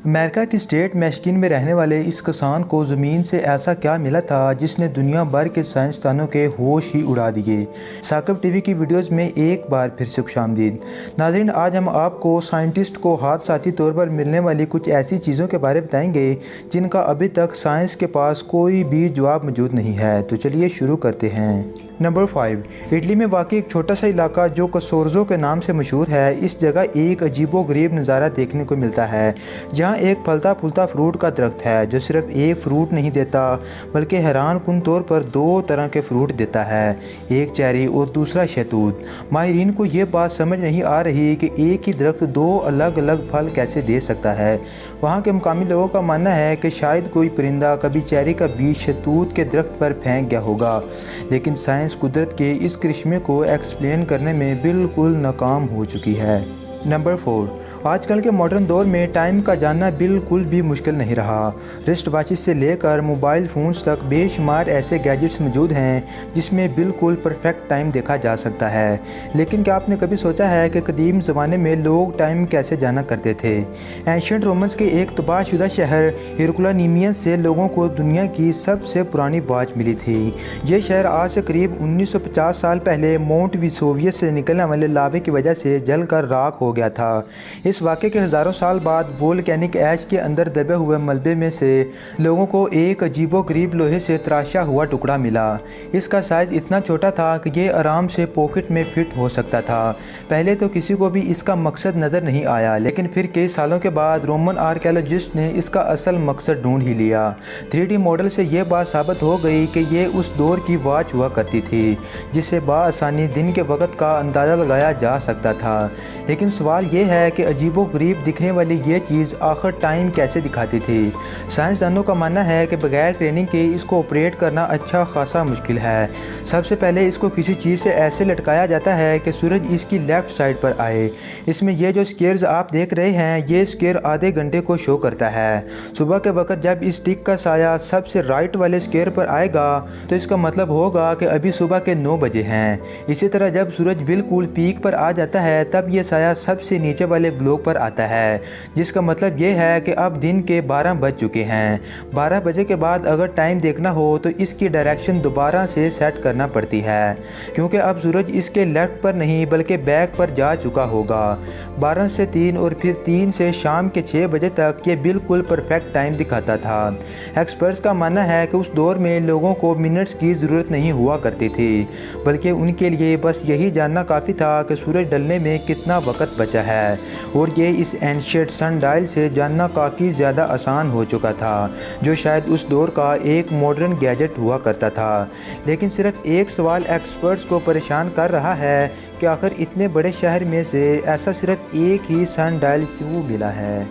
امریکہ کی اسٹیٹ میشیگن میں رہنے والے اس کسان کو زمین سے ایسا کیا ملا تھا جس نے دنیا بھر کے سائنسدانوں کے ہوش ہی اڑا دیے۔ ثاقب ٹی وی کی ویڈیوز میں ایک بار پھر سے خوش آمدید۔ ناظرین، آج ہم آپ کو سائنٹسٹ کو حادثاتی طور پر ملنے والی کچھ ایسی چیزوں کے بارے بتائیں گے جن کا ابھی تک سائنس کے پاس کوئی بھی جواب موجود نہیں ہے۔ تو چلیے شروع کرتے ہیں۔ نمبر 5، اٹلی میں واقع ایک چھوٹا سا علاقہ جو کسورزو کے نام سے مشہور ہے، اس جگہ ایک عجیب و غریب نظارہ دیکھنے کو ملتا ہے، جہاں ایک پھلتا پھولتا فروٹ کا درخت ہے جو صرف ایک فروٹ نہیں دیتا بلکہ حیران کن طور پر دو طرح کے فروٹ دیتا ہے، ایک چیری اور دوسرا شہتوت۔ ماہرین کو یہ بات سمجھ نہیں آ رہی کہ ایک ہی درخت دو الگ الگ پھل کیسے دے سکتا ہے۔ وہاں کے مقامی لوگوں کا ماننا ہے کہ شاید کوئی پرندہ کبھی چیری کا بیج شہتوت کے درخت پر پھینک گیا ہوگا، لیکن سائنس قدرت کے اس کرشمے کو ایکسپلین کرنے میں بالکل ناکام ہو چکی ہے۔ نمبر 4، آج کل کے ماڈرن دور میں ٹائم کا جاننا بالکل بھی مشکل نہیں رہا۔ رسٹ واچز سے لے کر موبائل فونز تک بے شمار ایسے گیجٹس موجود ہیں جس میں بالکل پرفیکٹ ٹائم دیکھا جا سکتا ہے، لیکن کیا آپ نے کبھی سوچا ہے کہ قدیم زمانے میں لوگ ٹائم کیسے جانا کرتے تھے؟ اینشنٹ رومنز کے ایک تباہ شدہ شہر ہیرکولانیمس سے لوگوں کو دنیا کی سب سے پرانی واچ ملی تھی۔ یہ شہر آج سے قریب 1950 سال پہلے ماؤنٹ ویسوویس سے نکلنے والے لاوے کی وجہ سے جل کر راکھ ہو گیا تھا۔ اس واقعے کے ہزاروں سال بعد وولکینک ایش کے اندر دبے ہوئے ملبے میں سے لوگوں کو ایک عجیب و غریب لوہے سے تراشا ہوا ٹکڑا ملا۔ اس کا سائز اتنا چھوٹا تھا کہ یہ آرام سے پاکٹ میں فٹ ہو سکتا تھا۔ پہلے تو کسی کو بھی اس کا مقصد نظر نہیں آیا، لیکن پھر کئی سالوں کے بعد رومن آرکیالوجسٹ نے اس کا اصل مقصد ڈھونڈ ہی لیا۔ 3D ماڈل سے یہ بات ثابت ہو گئی کہ یہ اس دور کی واچ ہوا کرتی تھی جس سے بآسانی دن کے وقت کا اندازہ لگایا جا سکتا تھا۔ لیکن سوال یہ ہے کہ عجیب و غریب دکھنے والی یہ چیز آخر ٹائم کیسے دکھاتی تھی؟ سائنسدانوں کا ماننا ہے کہ بغیر ٹریننگ کے اس کو آپریٹ کرنا اچھا خاصا مشکل ہے۔ سب سے پہلے اس کو کسی چیز سے ایسے لٹکایا جاتا ہے کہ سورج اس کی لیفٹ سائڈ پر آئے۔ اس میں یہ جو سکیئرز آپ دیکھ رہے ہیں، یہ سکیئر آدھے گھنٹے کو شو کرتا ہے۔ صبح کے وقت جب اس ٹک کا سایہ سب سے رائٹ والے سکیئر پر آئے گا تو اس کا مطلب ہوگا کہ ابھی صبح کے 9 بجے ہیں۔ اسی طرح جب سورج بالکل پیک پر آ جاتا ہے تب یہ سایہ سب سے نیچے والے بلاک پر آتا ہے، جس کا مطلب یہ ہے کہ اب دن کے 12 بج چکے ہیں۔ 12 بجے کے بعد اگر ٹائم دیکھنا ہو تو اس کی ڈائریکشن دوبارہ سے سیٹ کرنا پڑتی ہے، کیونکہ اب سورج اس کے لیفٹ پر نہیں بلکہ بیک پر جا چکا ہوگا۔ 12 سے 3 اور پھر 3 سے شام کے 6 بجے تک یہ بالکل پرفیکٹ ٹائم دکھاتا تھا۔ ایکسپرٹس کا ماننا ہے کہ اس دور میں لوگوں کو منٹس کی ضرورت نہیں ہوا کرتی تھی، بلکہ ان کے لیے بس یہی جاننا کافی تھا کہ سورج ڈلنے میں کتنا وقت بچا ہے، اور یہ اس اینشینٹ سن ڈائل سے جاننا کافی زیادہ آسان ہو چکا تھا، جو شاید اس دور کا ایک ماڈرن گیجٹ ہوا کرتا تھا۔ لیکن صرف ایک سوال ایکسپرٹس کو پریشان کر رہا ہے کہ آخر اتنے بڑے شہر میں سے ایسا صرف ایک ہی سن ڈائل کیوں ملا ہے؟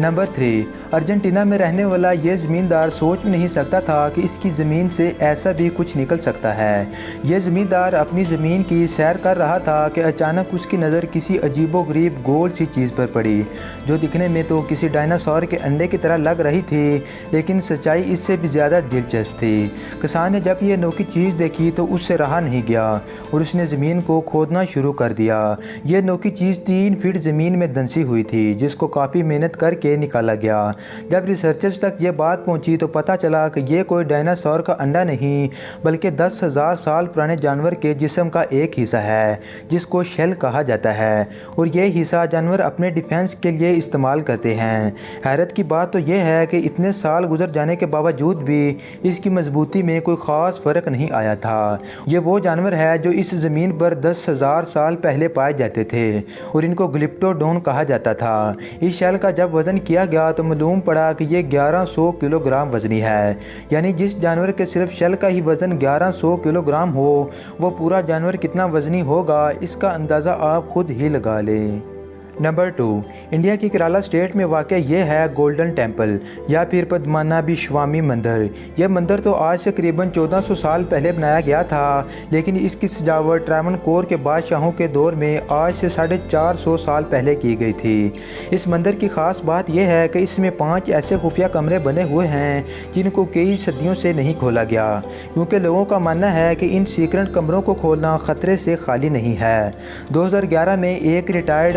نمبر 3، ارجنٹینا میں رہنے والا یہ زمیندار سوچ بھی نہیں سکتا تھا کہ اس کی زمین سے ایسا بھی کچھ نکل سکتا ہے۔ یہ زمیندار اپنی زمین کی سیر کر رہا تھا کہ اچانک اس کی نظر کسی عجیب و غریب گول سی چیز پر پڑی، جو دکھنے میں تو کسی ڈائناسور کے انڈے کی طرح لگ رہی تھی، لیکن سچائی اس سے بھی زیادہ دلچسپ تھی۔ کسان نے جب یہ انوکھی چیز دیکھی تو اس سے رہا نہیں گیا اور اس نے زمین کو کھودنا شروع کر دیا۔ یہ انوکھی چیز 3 فٹ زمین میں دنسی ہوئی تھی، جس کو کافی محنت کر کے نکالا گیا۔ جب ریسرچرز تک یہ بات پہنچی تو پتہ چلا کہ یہ کوئی ڈائناسور کا انڈا نہیں بلکہ 10,000 سال پرانے جانور کے جسم کا ایک حصہ ہے، جس کو شیل کہا جاتا ہے، اور یہ حصہ جانور اپنے ڈیفنس کے لیے استعمال کرتے ہیں۔ حیرت کی بات تو یہ ہے کہ اتنے سال گزر جانے کے باوجود بھی اس کی مضبوطی میں کوئی خاص فرق نہیں آیا تھا۔ یہ وہ جانور ہے جو اس زمین پر 10,000 سال پہلے پائے جاتے تھے، اور ان کو گلپٹوڈون کہا جاتا تھا۔ اس شیل کا جب وزن کیا گیا تو معلوم پڑا کہ یہ 1100 کلو گرام وزنی ہے، یعنی جس جانور کے صرف شیل کا ہی وزن 1100 کلو گرام ہو، وہ پورا جانور کتنا وزنی ہوگا اس کا اندازہ آپ خود ہی لگا لیں۔ نمبر 2، انڈیا کی کیرالہ اسٹیٹ میں واقع یہ ہے گولڈن ٹیمپل یا پھر پدمانابھی سوامی مندر۔ یہ مندر تو آج سے قریباً 1400 سال پہلے بنایا گیا تھا، لیکن اس کی سجاوٹ ٹراونکور کے بادشاہوں کے دور میں آج سے 450 سال پہلے کی گئی تھی۔ اس مندر کی خاص بات یہ ہے کہ اس میں 5 ایسے خفیہ کمرے بنے ہوئے ہیں جن کو کئی صدیوں سے نہیں کھولا گیا، کیونکہ لوگوں کا ماننا ہے کہ ان سیکرٹ کمروں کو کھولنا خطرے سے خالی نہیں ہے۔ 2011 میں ایک ریٹائرڈ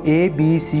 A, B, C,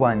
1।